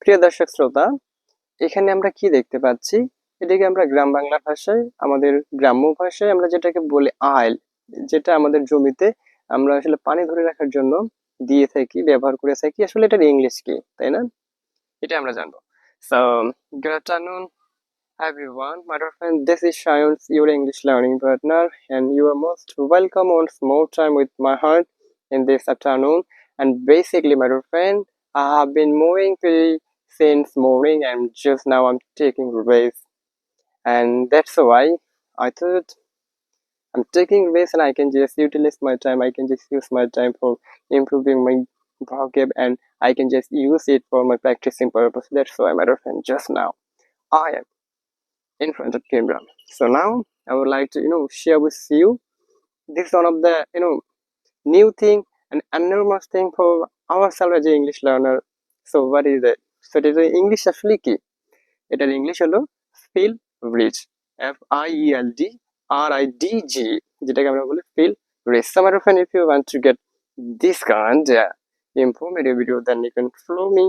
প্রিয় দর্শক শ্রোতা, এখানে আমরা কি দেখতে পাচ্ছি? এটাকে আমরা গ্রাম বাংলা ভাষায়, আমাদের গ্রাম্য ভাষায় আমরা যেটাকে বলি আইল, যেটা আমাদের জমিতে আমরা আসলে পানি ধরে রাখার জন্য দিয়ে থাকি, ব্যবহার করে থাকি। আসলে এটার ইংলিশ কি, তাই না? এটা আমরা জানবো। So, good afternoon, everyone. My dear friend, this is Shayons, your English learning partner, and you are most welcome once more time with my heart in this afternoon. And basically, my dear friend, I have been moving pretty since morning, and just now I'm taking rest, and that's why I thought I'm taking rest, and I can just utilize my time. I can just use my time for improving my vocab, and I can just use it for my practicing purpose. That's why, my dear friend, just now I am in front of camera. So now I would like to share with you this one of the new thing and enormous thing for ourselves as a English learner. So what is it? So it is a English আসলে কি? এটার English হলো feel bridge, FIELD RIDG, যেটাকে আমরা বলি fill bridge. So matter of fact, if you want to get this kind informative video, then you can follow me